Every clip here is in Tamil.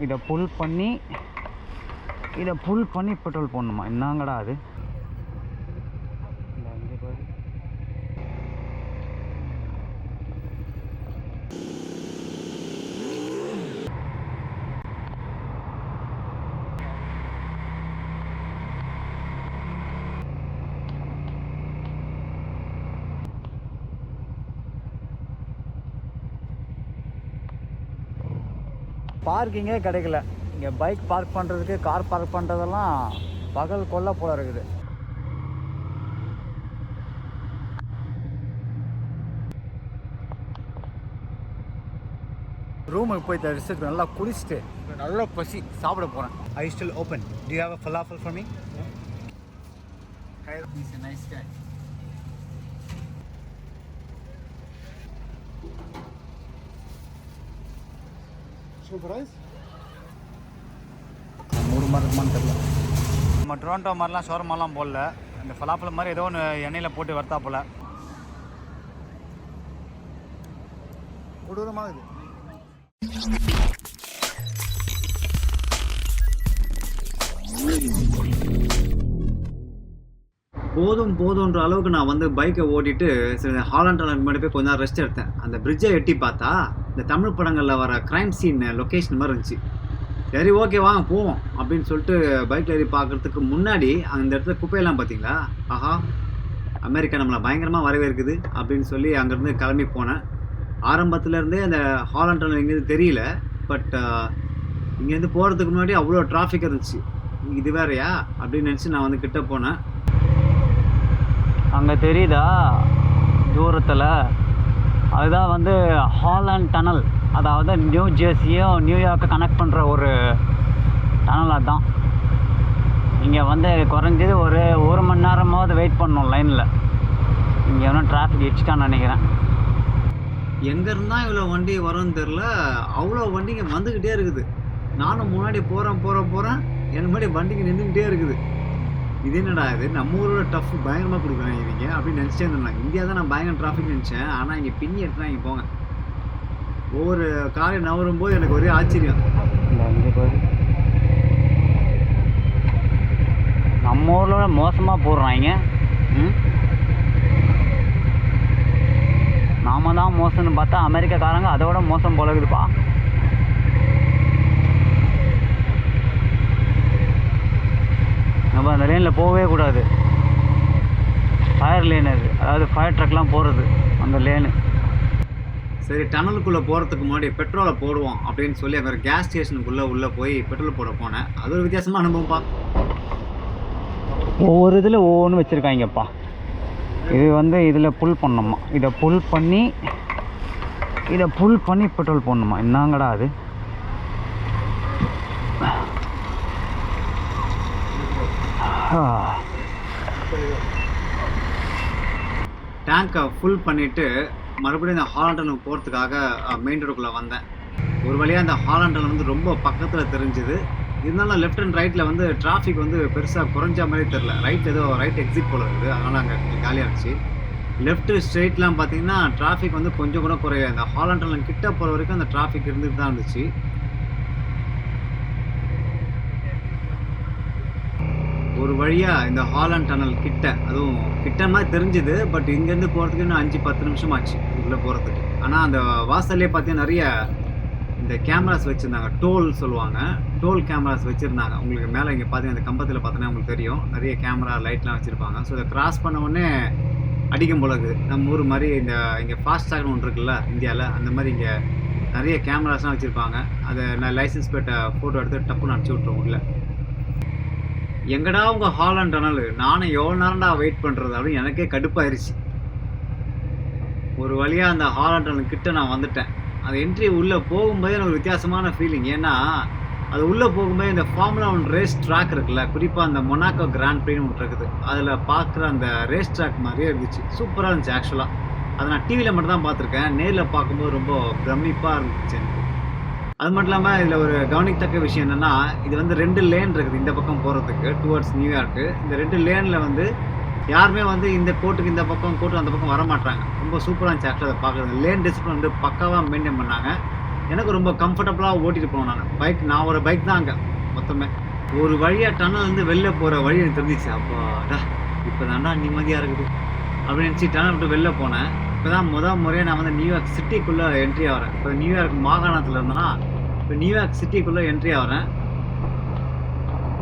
இதை புல் பண்ணி பெட்ரோல் போடணுமா? என்னங்கடா அது? அங்கே பாரு. பார்க்கிங்கே கிடைக்கல இங்கே. பைக் பார்க் பண்ணுறதுக்கு, கார் பார்க் பண்ணுறதெல்லாம் பகல் கொல்ல போல இருக்குது. ரூமுக்கு போய் ரிசர்ச் நல்லா குளிச்சுட்டு நல்லா பசி சாப்பிட போகிறேன். I still open. To you have a falafel for me? He's a nice guy. மூணு மாதிரி இருக்குமான்னு தெரியல. நம்ம டொரண்டோ மாதிரிலாம் ஷோரமாலாம் போடல. இந்த ஃபலாஃபல் மாதிரி ஏதோ ஒன்று எண்ணெயில் போட்டு வறுத்தா போல். கொடூரமாக இது. போதுன்ற அளவுக்கு நான் வந்து பைக்கை ஓட்டிட்டு சரி ஹாலண்ட் முன்னாடி போய் கொஞ்ச நேரம் ரெஸ்ட் எடுத்தேன். அந்த பிரிட்ஜை எட்டி பார்த்தா இந்த தமிழ் படங்களில் வர க்ரைம் சீன் லொக்கேஷன் மாதிரி இருந்துச்சு. சரி ஓகே வாங்க போவோம் அப்படின்னு சொல்லிட்டு பைக்கில் ஏறி பார்க்குறதுக்கு முன்னாடி அந்த இடத்துல குப்பையெல்லாம் பார்த்தீங்களா? ஆஹா, அமெரிக்கா நம்மளை பயங்கரமாக வரவேற்குது அப்படின்னு சொல்லி அங்கேருந்து கிளம்பி போனேன். ஆரம்பத்துலேருந்தே அந்த ஹாலண்ட் டனல் எங்கேருந்து தெரியல. பட் இங்கேருந்து போகிறதுக்கு முன்னாடி அவ்வளோ டிராஃபிக் இருந்துச்சு. இது வேறையா அப்படின்னு நினச்சி நான் வந்து கிட்டே போனேன். அங்கே தெரியுதா தூரத்தில்? அதுதான் வந்து ஹாலண்ட் டனல். அதாவது நியூ ஜெர்சியும் நியூயார்க்கை கனெக்ட் பண்ணுற ஒரு டனல். அதுதான் இங்கே வந்து குறைஞ்சது ஒரு மணி நேரமாவது வெயிட் பண்ணணும் லைனில். இங்கே ஒன்றும் டிராஃபிக் இடிச்சிட்டான்னு நினைக்கிறேன். எங்கேருந்தா இவ்வளோ வண்டி வரும்னு தெரில, அவ்வளோ வண்டிங்க வந்துக்கிட்டே இருக்குது. நானும் முன்னாடி போகிறேன் என் முன்னாடி வண்டிங்க நின்றுக்கிட்டே இருக்குது. இது என்னடா இது, நம்ம ஊரோட டஃப் பயங்கரமாக கொடுக்குறாங்க இவங்க அப்படின்னு நினச்சிட்டே இருந்தேன். இந்தியா தான் நான் பயங்கர டிராஃபிக் நினச்சேன். ஆனால் இங்கே பின்னி எடுத்துனா இங்கே போங்க. ஒவ்வொரு காலையும் நவரும் போது எனக்கு ஒரே ஆச்சரியம். இங்கே போது நம்ம ஊரோட மோசமாக போடுறாங்க. நாம தான் மோசம்னு பார்த்தா அமெரிக்காக்காரங்க அதோட மோசம் போல இருக்குதுப்பா. நம்ம அந்த லேனில் போகவே கூடாது. ஃபயர் லேன் அது, அதாவது ஃபயர் ட்ரக்லாம் போகிறது அந்த லேனு. சரி, டனலுக்குள்ளே போகிறதுக்கு முன்னாடி பெட்ரோலை போடுவோம் அப்படின்னு சொல்லி அங்கே கேஸ் ஸ்டேஷனுக்குள்ளே போய் பெட்ரோல் போட போனேன். அது ஒரு வித்தியாசமாக அனுபவம்ப்பா. ஒவ்வொரு இதில் ஒவ்வொன்று வச்சுருக்காங்கப்பா. இது வந்து இதில் புல் பண்ணணுமா? இதை புல் பண்ணி பெட்ரோல் போடணுமா? என்னங்கடா அது? டேங்கை ஃபுல் பண்ணிவிட்டு மறுபடியும் இந்த ஹாலண்ட் டனல் போகிறதுக்காக மெயின் ரோடுக்குள்ளே வந்தேன். ஒரு வழியாக அந்த ஹாலண்ட் டனல் வந்து ரொம்ப பக்கத்தில் தெரிஞ்சுது. இருந்தாலும் லெஃப்ட் அண்ட் ரைட்டில் வந்து டிராஃபிக் வந்து பெருசாக குறைஞ்ச மாதிரி தெரில. ரைட் எக்ஸிட் போல இருக்குது. அதனால் அங்கே கொஞ்சம் காலியாக இருந்துச்சு. லெஃப்ட்டு ஸ்ட்ரெயிட்லாம் பார்த்தீங்கன்னா டிராஃபிக் வந்து கொஞ்சம் கூட குறையாது. அந்த ஹாலண்ட் டனல் கிட்ட போகிற வரைக்கும் அந்த டிராஃபிக் இருந்துட்டு தான் இருந்துச்சு. ஒரு வழியாக இந்த ஹாலண்ட் டனல் கிட்ட, அதுவும் கிட்ட மாதிரி தெரிஞ்சுது. பட் இங்கேருந்து போகிறதுக்கு இன்னும் 5-10 நிமிஷம் ஆச்சு உள்ளே போகிறதுக்கு. ஆனால் அந்த வாசல்லே பார்த்தீங்கன்னா நிறைய இந்த கேமராஸ் வச்சுருந்தாங்க. டோல் சொல்லுவாங்க, டோல் கேமராஸ் வச்சுருந்தாங்க. உங்களுக்கு மேலே இங்கே பார்த்தீங்கன்னா அந்த கம்பத்தில் பார்த்தோன்னா உங்களுக்கு தெரியும், நிறைய கேமரா லைட்லாம் வச்சுருப்பாங்க. ஸோ இதை கிராஸ் பண்ண உடனே அடிக்கும் போல இருக்குது. நம்ம ஊர் மாதிரி இங்கே ஃபாஸ்டாக்னு ஒன்று இருக்குல்ல இந்தியாவில், அந்த மாதிரி இங்கே நிறைய கேமராஸ்லாம் வச்சுருப்பாங்க. அதை நான் லைசன்ஸ் பிளேட்டை ஃபோட்டோ எடுத்து டப்புன்னு அனுப்பிச்சி விட்ருவோம் உள்ள. எங்கடா உங்கள் ஹாலண்ட் டனல், நானும் எவ்வளோ நேரம்டா வெயிட் பண்ணுறது அப்படின்னு எனக்கே கடுப்பாயிருச்சு. ஒரு வழியாக அந்த ஹாலண்ட் டனல் கிட்ட நான் வந்துட்டேன். அந்த என்ட்ரி உள்ளே போகும்போது எனக்கு ஒரு வித்தியாசமான ஃபீலிங். ஏன்னா அது உள்ளே போகும்போது இந்த ஃபார்முலா 1 ரேஸ் ட்ராக் இருக்குல்ல, குறிப்பாக அந்த மொனாக்கோ கிராண்ட் ப்ரீன்னு ஒன்று இருக்குது, அதில் பார்க்குற அந்த ரேஸ் ட்ராக் மாதிரியே இருந்துச்சு. சூப்பராக இருந்துச்சு. ஆக்சுவலாக அதை நான் டிவியில் மட்டும் தான் பார்த்துருக்கேன். நேரில் பார்க்கும்போது ரொம்ப பிரமிப்பாக இருந்துச்சு எனக்கு. அது மட்டும் இல்லாமல் இதில் ஒரு கவனிக்கத்தக்க விஷயம் என்னென்னா, இது வந்து 2 லேன் இருக்குது இந்த பக்கம் போகிறதுக்கு டுவர்ட்ஸ் நியூயார்க்கு. இந்த 2 லேனில் வந்து யாருமே வந்து இந்த கோட்டுக்கு இந்த பக்கம், கோட்டு அந்த பக்கம் வர மாட்டாங்க. ரொம்ப சூப்பராக இருந்துச்சு ஆக்சுவலாக அதை பார்க்குறது. லேன் டிசிப்ளின் வந்து பக்காவாக மெயின்டைன் பண்ணாங்க. எனக்கு ரொம்ப கம்ஃபர்டபுளாக ஓட்டிட்டு போனேன் நான் ஒரு பைக் தான் அங்கே மொத்தமே. ஒரு வழியாக டனல் வந்து வெளில போகிற வழி எனக்கு தெரிஞ்சிச்சு. அப்பாடா இப்போ தாண்டா நிம்மதியாக இருக்குது அப்படின்னு நினச்சி டனல் விட்டு வெளில போனேன். இப்போ தான் முறையாக நான் வந்து நியூயார்க் சிட்டிக்குள்ளே என்ட்ரி ஆகிறேன். இப்போ நியூயார்க் மாகாணத்தில் இருந்தேன்னா இப்போ நியூயார்க் சிட்டிக்குள்ளே என்ட்ரி ஆகிறேன்.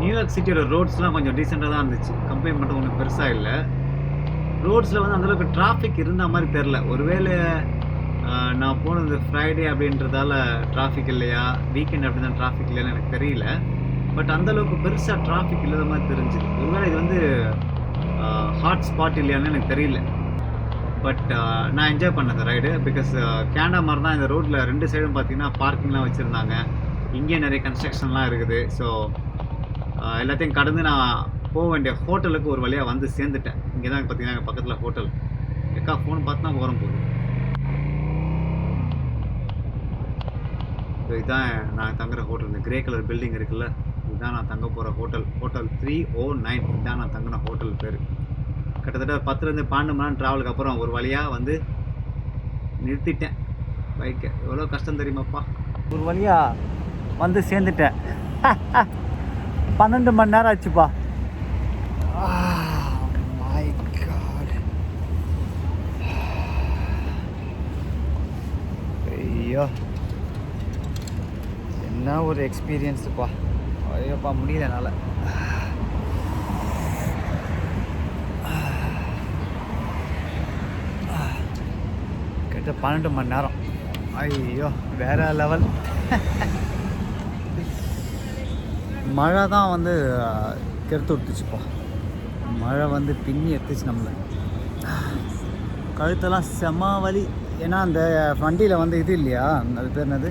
நியூயார்க் சிட்டியோட ரோட்ஸ்லாம் கொஞ்சம் டீசெண்டாக தான் இருந்துச்சு. கம்ப்ளைண்ட் மட்டும் ஒன்றும் பெருசாக இல்லை. ரோட்ஸில் வந்து அந்தளவுக்கு டிராஃபிக் இருந்த மாதிரி தெரில. ஒருவேளை நான் போனது ஃப்ரைடே அப்படின்றதால டிராஃபிக் இல்லையா, வீக்கெண்ட் அப்படி தான் டிராஃபிக் இல்லைன்னு எனக்கு தெரியல. பட் அந்தளவுக்கு பெருசாக டிராஃபிக் இல்லாத மாதிரி தெரிஞ்சுது. ஒருவேளை இது வந்து ஹாட் ஸ்பாட் இல்லையான்னு எனக்கு தெரியல. பட் நான் என்ஜாய் பண்ணேன் அந்த ரைடு. பிகாஸ் கேனடா மாதிரி தான் இந்த ரோட்டில் 2 சைடும் பார்த்தீங்கன்னா பார்க்கிங்லாம் வச்சுருந்தாங்க. இங்கேயே நிறைய கன்ஸ்ட்ரக்ஷன்லாம் இருக்குது. ஸோ எல்லாத்தையும் கடந்து நான் போக வேண்டிய ஹோட்டலுக்கு ஒரு வழியாக வந்து சேர்ந்துட்டேன். இங்கே தான் பார்த்தீங்கன்னா எங்கள் பக்கத்தில் ஹோட்டல். எக்கா ஃபோன் பார்த்து தான் போகிறோம் போகுது. ஸோ இதுதான் நான் தங்குற ஹோட்டல். இந்த கிரே கலர் பில்டிங் இருக்குல்ல, இதுதான் நான் தங்க போகிற ஹோட்டல். ஹோட்டல் 309 இதுதான் நான் தங்கின ஹோட்டல் பேர். கிட்டத்தட்ட 10லேருந்து 12 மணி நேரம் ட்ராவலுக்கு அப்புறம் ஒரு வழியாக வந்து நிறுத்திட்டேன் பைக்கை. எவ்வளோ கஷ்டம் தெரியுமாப்பா. ஒரு வழியாக வந்து சேர்ந்துட்டேன். 12 மணி நேரம் ஆச்சுப்பா. My God. ஐயோ என்ன ஒரு எக்ஸ்பீரியன்ஸுப்பா. ஐயோப்பா முடியல என்னால். கிட்ட 12 மணி நேரம். ஐயோ வேற லெவல். மழை தான் வந்து கெடுத்து விட்டுச்சுப்பா. மழை வந்து பின்னி எடுத்துச்சு நம்மளை. கழுத்தெல்லாம் செம வலி. ஏன்னா அந்த வண்டியில் வந்து இது இல்லையா, அது பேர் என்னது,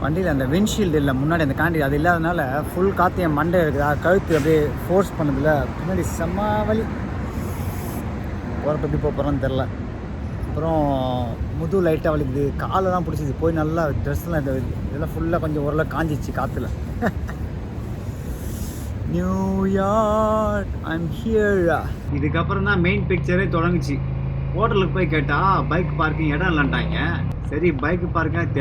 வண்டியில் அந்த விண்ட்ஷீல்டு இல்லை முன்னாடி அந்த காண்டி, அது இல்லாதனால ஃபுல் காற்று என் மண்டை இருக்குது. கழுத்து அப்படியே ஃபோர்ஸ் பண்ணதில்ல பின்னாடி செம வலி. போகிறப்ப எப்படி போகிறோன்னு தெரில. அப்புறம் முது லைட்டாக வலிக்குது, காலெல்லாம் பிடிச்சிது. போய் நல்லா ட்ரெஸ்லாம் இதெல்லாம் ஃபுல்லாக கொஞ்சம் ஓரளவு காஞ்சிச்சு காற்றுல. New York I'm here. இதுக்கப்புறம் தான் மெயின் பிக்சரே தொடங்குச்சு. ஹோட்டலுக்கு போய் கேட்டால் பைக் பார்க்கிங் இடம் இல்லைன்ட்டாங்க. சரி பைக் பார்க்கிங்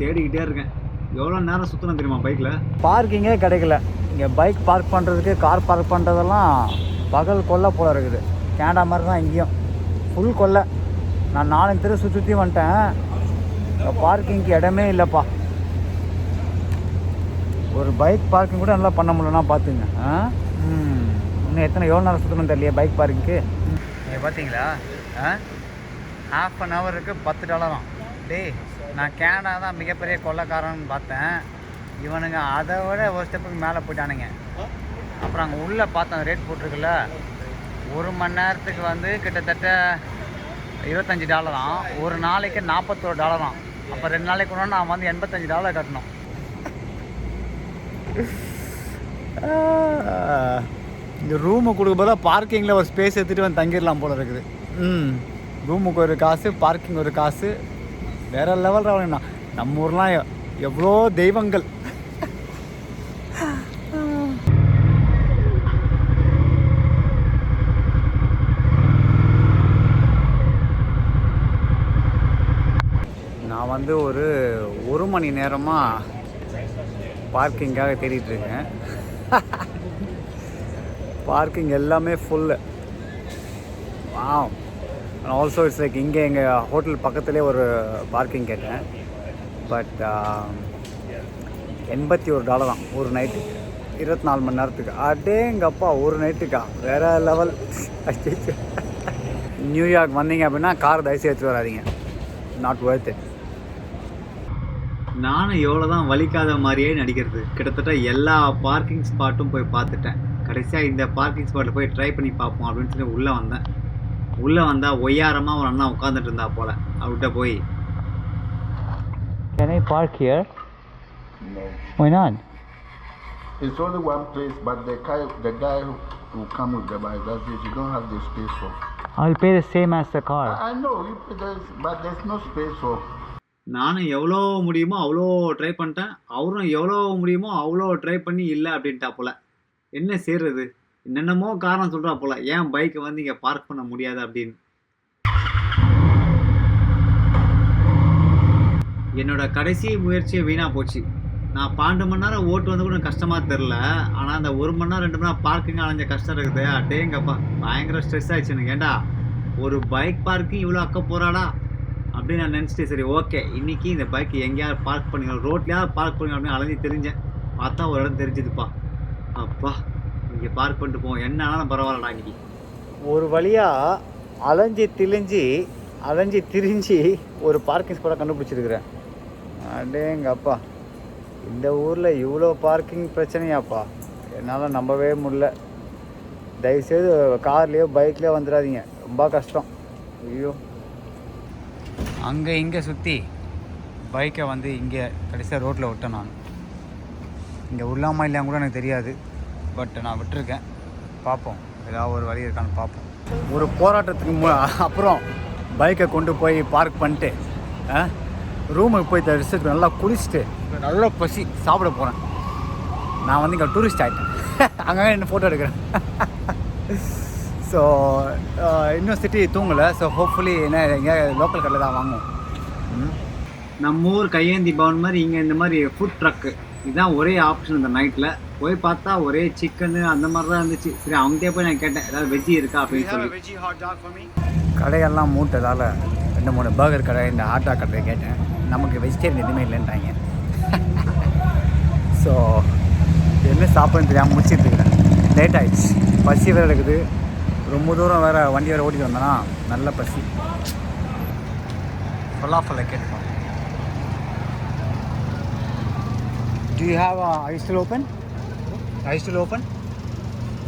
தேடிக்கிட்டே இருக்கேன். எவ்வளோ நேரம் சுற்றணும் தெரியுமா பைக்கில். பார்க்கிங்கே கிடைக்கல. இங்கே பைக் பார்க் பண்ணுறதுக்கு, கார் பார்க் பண்ணுறதெல்லாம் பகல் கொல்லை போல இருக்குது. கேனடா மாதிரி தான் இங்கேயும் ஃபுல் கொல்லை. நான் 4 தெரு சுற்றி வந்துட்டேன். பார்க்கிங்க்கு இடமே இல்லைப்பா. ஒரு பைக் பார்க்கிங் கூட நல்லா பண்ண முடியலன்னா பார்த்துங்க. இன்னும் எவ்வளோ நேரம் சுற்றணும் தெரியலையே பைக் பார்க்கிங்க்கு. நீங்கள் பார்த்தீங்களா, ½ ஹவருக்கு $10. டேய் நான் கேனடா தான் மிகப்பெரிய கொள்ளைக்காரன்னு பார்த்தேன். இவனுங்க அதை விட ஒரு ஸ்டெப்புக்கு மேலே போயிட்டானுங்க. அப்புறம் அங்கே உள்ளே பார்த்தேன் ரேட் போட்டிருக்குல்ல. 1 மணி நேரத்துக்கு வந்து கிட்டத்தட்ட $25. ஒரு நாளைக்கு $41. அப்போ 2 நாளைக்கு ஒன்று நான் வந்து $85 கட்டணும். இந்த ரூமு கொடுக்க போதும் பார்க்கிங்கில் ஒரு ஸ்பேஸ் எடுத்துகிட்டு வந்து தங்கிடலாம் போல இருக்குது. ரூமுக்கு ஒரு காசு, பார்க்கிங் ஒரு காசு. வேற லெவல் ராவணா. நம்ம ஊர்லாம் எவ்வளோ தெய்வங்கள். நான் வந்து ஒரு மணி நேரமாக பார்க்கிங்காக தேடிட்டுருக்கேன். பார்க்கிங் எல்லாமே ஃபுல்லு. ஆல்சோ இட்ஸ் லைக் இங்கே எங்கள் ஹோட்டல் பக்கத்துலேயே ஒரு பார்க்கிங் கேட்டேன். பட் $81 ஒரு நைட்டுக்கு, 24 மணி நேரத்துக்கு. அடேங்கப்பா ஒரு நைட்டுக்கா, வேறு லெவல். நியூயார்க் வந்தீங்க அப்படின்னா கார் தயவுசெய்து எடுத்துகிட்டு வராதிங்க. Not worth it. நானும் எவ்வளோ தான் வலிக்காத மாதிரியே நடிக்கிறது. கிட்டத்தட்ட எல்லா பார்க்கிங் ஸ்பாட்டும் போய் பார்த்துட்டேன். கடைசியாக இந்த பார்க்கிங் ஸ்பாட்டில் போய் ட்ரை பண்ணி பார்ப்போம் அப்படின்னு சொல்லி உள்ளே வந்தேன். உள்ளே வந்தால் ஒய்யாரமாக ஒரு அண்ணா உட்காந்துட்டு இருந்தா போல். அவர்கிட்ட போய் Can I park here? No. Why not? It's only one place, but the guy who come with the bike, that's it. You don't have the space for. I'll pay the same as the car. I know, but there's no space for. நானும் எவ்வளோ முடியுமோ அவ்வளோ ட்ரை பண்ணிட்டேன். அவரும் எவ்வளோ முடியுமோ அவ்வளோ ட்ரை பண்ணி இல்லை அப்படின்ட்டா போல். என்ன செய்கிறது, என்னென்னமோ காரணம் சொல்கிறா போல் ஏன் பைக்கை வந்து இங்கே பார்க் பண்ண முடியாது அப்படின்னு. என்னோட கடைசி முயற்சியை வீணாக போச்சு. நான் 12 மணி நேரம் ஓட்டு வந்து கூட எனக்கு கஷ்டமாக தெரில. ஆனால் அந்த 1 மணி நேரம் 2 மணி நேரம் பார்க்கிங் அலைஞ்ச கஷ்டம் இருக்குது. அடேங்கப்பா பயங்கர ஸ்ட்ரெஸ் ஆயிடுச்சு எனக்கு. ஏன்டா ஒரு பைக் பார்க்கிங் இவ்வளோ அக்க போகிறாடா அப்படின்னு நான் நினச்சிட்டு, சரி ஓகே இன்றைக்கி இந்த பைக் எங்கேயாவது பார்க் பண்ணிக்கலாம், ரோட்லேயாவது பார்க் பண்ணிக்கலாம் அப்படின்னு அலைஞ்சி தெரிஞ்சேன். பார்த்தா ஒரு இடம் தெரிஞ்சுதுப்பா. அப்பா இங்கே பார்க் பண்ணிட்டு போவோம், என்ன ஆனாலும் பரவாயில்லடா இன்றைக்கி. ஒரு வழியாக அலைஞ்சி திரிஞ்சு ஒரு பார்க்கிங் ஸ்பாட்டை கண்டுபிடிச்சிருக்கிறேன். அடேங்கப்பா இந்த ஊரில் இவ்வளோ பார்க்கிங் பிரச்சனையாப்பா, என்னால் நம்பவே முடியல. தயவுசெய்து கார்லேயோ பைக்லேயோ வந்துடாதீங்க, ரொம்ப கஷ்டம். ஐயோ அங்கே இங்கே சுற்றி பைக்கை வந்து இங்கே கடைசியாக ரோட்டில் விட்டேன். நான் இங்கே உள்ளாமல் இல்லையான்னு கூட எனக்கு தெரியாது, பட் நான் விட்டுருக்கேன். பார்ப்போம் ஏதாவது ஒரு வழி இருக்கான்னு பார்ப்போம். ஒரு போராட்டத்துக்கு அப்புறம் பைக்கை கொண்டு போய் பார்க் பண்ணிட்டு ரூமுக்கு போய் ரிசர்ச் நல்லா குளிச்சுட்டு நல்லா பசி சாப்பிட போகிறேன். நான் வந்து இங்கே டூரிஸ்ட் ஆகிட்டேன். அங்கங்கே என்ன ஃபோட்டோ எடுக்கிறேன். ஸோ இன்னும் சிட்டி தூங்கலை. ஸோ ஹோப்ஃபுல்லி என்ன எங்கேயாவது லோக்கல் கடையில் தான் வாங்குவோம். நம்ம ஊர் கையேந்தி பவன் மாதிரி இங்கே இந்த மாதிரி ஃபுட் ட்ரக்கு இதுதான் ஒரே ஆப்ஷன். இந்த நைட்டில் போய் பார்த்தா ஒரே சிக்கனு அந்த மாதிரி தான் இருந்துச்சு. சரி அவங்ககிட்டே போய் நான் கேட்டேன் ஏதாவது வெஜ்ஜி இருக்கா அப்படின்னு சொல்லி. கடையெல்லாம் மூட்டதால் 2-3 பர்கர் கடை, இந்த ஹாட் டாக் கடை கேட்டேன். நமக்கு வெஜிடேரியன் எதுவுமே இல்லைன்றாங்க. ஸோ என்ன சாப்பிட்றதுன்னு தெரியாமல் முடிச்சுட்டு இருக்கிறேன். லேட் ஆகிடுச்சு, பசி வேறு இருக்குது. ரொம்ப தூரம் வேறு வண்டி வேறு ஓட்டிட்டு வந்தேன்னா நல்ல பசி. ஃபலாஃபலை கேட்டுப்போம். Do you have are you still open? Are you still open?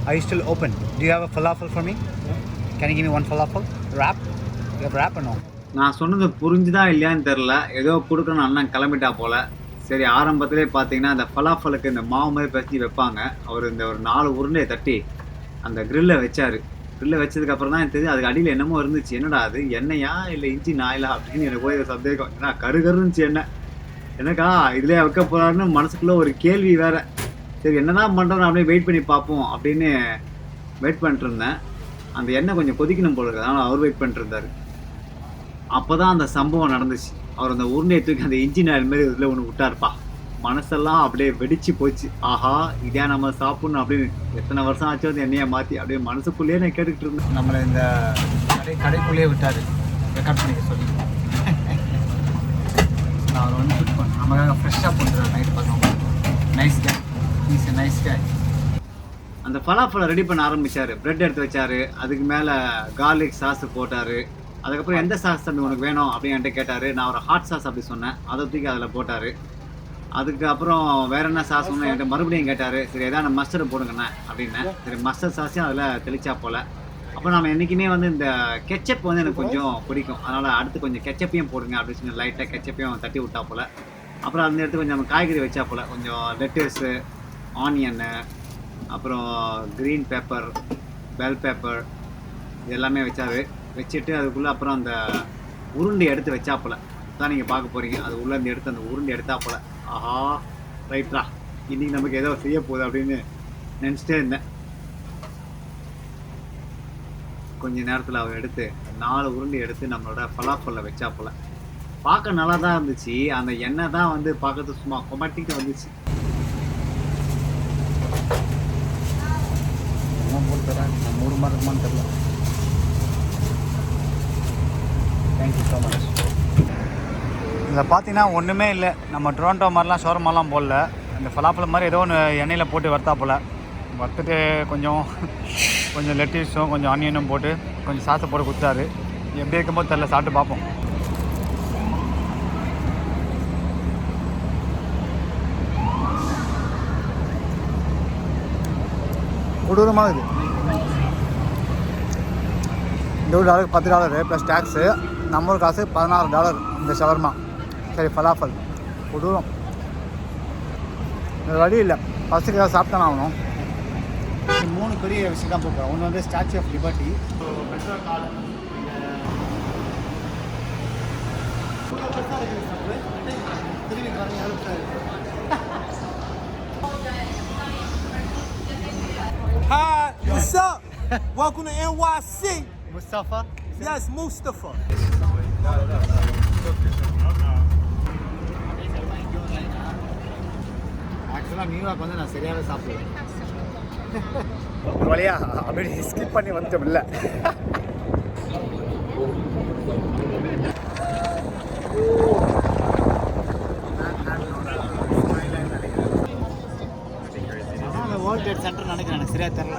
Are you still open? Do you have a falafel for me? Can you give me one falafel? Wrap? You have wrap or no? நான் சொன்னது புரிஞ்சுதா இல்லையான்னு தெரில. ஏதோ கொடுக்கணும் அண்ணன் கிளம்பிட்டா போல். சரி ஆரம்பத்திலே பார்த்தீங்கன்னா அந்த ஃபலாஃபலுக்கு இந்த மாவு மாதிரி பறிச்சு வைப்பாங்க. அவர் இந்த ஒரு 4 உருண்டையை தட்டி அந்த க்ரில்லை வச்சார். க்ரில்லை வச்சதுக்கப்புறம் தான் எனக்கு தெரியும் அதுக்கு அடியில் என்னமோ இருந்துச்சு. என்னடா அது எண்ணெயா இல்லை இஞ்சி நாயிலா அப்படின்னு எனக்கு போய் சந்தேகம். ஏன்னா கருகருந்துச்சு எண்ணெய். எனக்கா இதிலே வைக்க போகிறாருன்னு மனசுக்குள்ளே ஒரு கேள்வி வேறு. சரி என்ன தான் பண்ணுறோம் அப்படியே வெயிட் பண்ணி பார்ப்போம் அப்படின்னு வெயிட் பண்ணிட்டு இருந்தேன். அந்த எண்ணெய் கொஞ்சம் கொதிக்கணும் போல இருக்குது, அதனால் அவர் வெயிட் பண்ணிட்டு இருந்தார். அப்போ தான் அந்த சம்பவம் நடந்துச்சு. அவர் அந்த உருண்டையை தூக்கி அந்த இன்ஜின் ஆயில் மாரி இதில் ஒன்று விட்டார்ப்பா. மனசெல்லாம் அப்படியே வெடிச்சு போச்சு. ஆஹா இதே நம்ம சாப்பிட்ணும் அப்படின்னு எத்தனை வருஷம் ஆச்சு வந்து எண்ணெயை மாற்றி அப்படியே மனசுக்குள்ளேயே நான் கேட்டுக்கிட்டு இருந்தேன். நம்மளை இந்த கடைக்குள்ளேயே விட்டார் ரெக்கார்ட் பண்ணிக்க சொல்லி. நான் அவர் வந்து ஷூட் பண்ணேன். நமக்காக ஃப்ரெஷ்ஷாக பண்ணுறாரு நைட்டு பார்க்கணும். Nice K, is a nice K. அந்த ஃபலாஃபலை ரெடி பண்ண ஆரம்பித்தார். ப்ரெட் எடுத்து வச்சார், அதுக்கு மேலே கார்லிக் சாஸு போட்டார். அதுக்கப்புறம் எந்த சாஸ் தம்பி உனக்கு வேணும் அப்படின்னு என்கிட்ட கேட்டார். நான் ஒரு ஹாட் சாஸ் அப்படி சொன்னேன், அதை தூக்கி அதில் போட்டார். அதுக்கப்புறம் வேறு என்ன சாஸ் ஒன்று என்கிட்ட மறுபடியும் கேட்டார். சரி எதாவது மஸ்டர்டு போடுங்கண்ணே அப்படின்னேன். சரி மஸ்டர்ட் சாஸையும் அதில் தெளிச்சா போல். அப்புறம் நம்ம என்றைக்குமே வந்து இந்த கெச்சப் வந்து எனக்கு கொஞ்சம் பிடிக்கும், அதனால் அடுத்து கொஞ்சம் கெச்சப்பையும் போடுங்க அப்படின்னு சொல்லி லைட்டாக கெச்சப்பையும் தட்டி விட்டா போல். அப்புறம் அந்த இடத்து கொஞ்சம் நம்ம காய்கறி வச்சா போல், கொஞ்சம் லெட்டஸு, ஆனியன்னு, அப்புறம் க்ரீன் பேப்பர், பெல் பேப்பர் இது எல்லாமே வச்சாரு. வச்சுட்டு அதுக்குள்ளே அப்புறம் அந்த உருண்டை எடுத்து வச்சா போல் தான் நீங்கள் பார்க்க போகிறீங்க. அது உள்ளே அந்த எடுத்து அந்த உருண்டை எடுத்தா போல். ஆஹா ரைட்ரா இன்றைக்கி நமக்கு ஏதோ செய்ய போகுது அப்படின்னு நினச்சிட்டே இருந்தேன். கொஞ்ச நேரத்தில் அவர் எடுத்து 4 உருண்டை எடுத்து நம்மளோட ஃபலாஃபலில் வச்சா போல். பார்க்க நல்லா தான் இருந்துச்சு. அந்த எண்ணெய் தான் வந்து பார்க்கறது சும்மா கொமாட்டிக்கிட்டு வந்துச்சு. என்ன போட்டு தரேன் நம்ம 3 மாதிரி இருக்குமான்னு தெரியல. Thank you so much. இதில் பார்த்தீங்கன்னா ஒன்றுமே இல்லை, நம்ம டொரண்டோ மாதிரிலாம் ஷோரமாலாம் போடல. இந்த ஃபலாஃபல் மாதிரி ஏதோ ஒன்று எண்ணெயில் போட்டு வறுத்தா போல். வறுத்துட்டு கொஞ்சம் லெட்டிஸும் கொஞ்சம் ஆனியனும் போட்டு கொஞ்சம் சாஸை போட்டு கொடுத்தாரு. எப்படி இருக்கும்போது தெரில, சாப்பிட்டு பார்ப்போம். கொடூரமாக இருக்குது. இந்த ஒரு டாலருக்கு $10 ப்ளஸ் டேக்ஸு. நம்ம ஒரு காசு $16 இந்த ஷவர்மா. சரி ஃபலாஃபல் கொடூரம். இந்த வழி இல்லை, ஃபஸ்ட்டுக்கு ஏதாவது சாப்பிட்டானே ஆகணும். 3 பெரிய விஷயம் தான் போகிறோம். ஒன்று வந்து ஸ்டாச்சு ஆஃப் லிபர்ட்டி, பெட்ரோல் கால். Hi, what's up? Welcome to NYC. Mustafa? Yes, Mustafa. New York வந்து நான் சரியாகவே சாப்பிடுவேன். ஒரு வழியா அப்படி ஸ்கிப் பண்ணி வந்துட்டோம் இல்லை. வேர்ல்ட் ட்ரேட் சென்டர் நினைக்கிறேன், எனக்கு சரியாக தெரியல.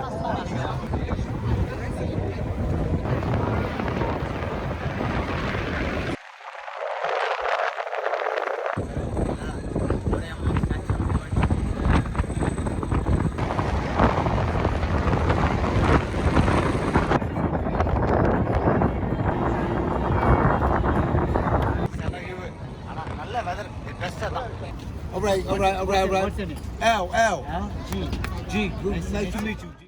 நல்ல வெதர், பெஸ்ட்டாக தான். All right. L. G. Good. Nice to meet you.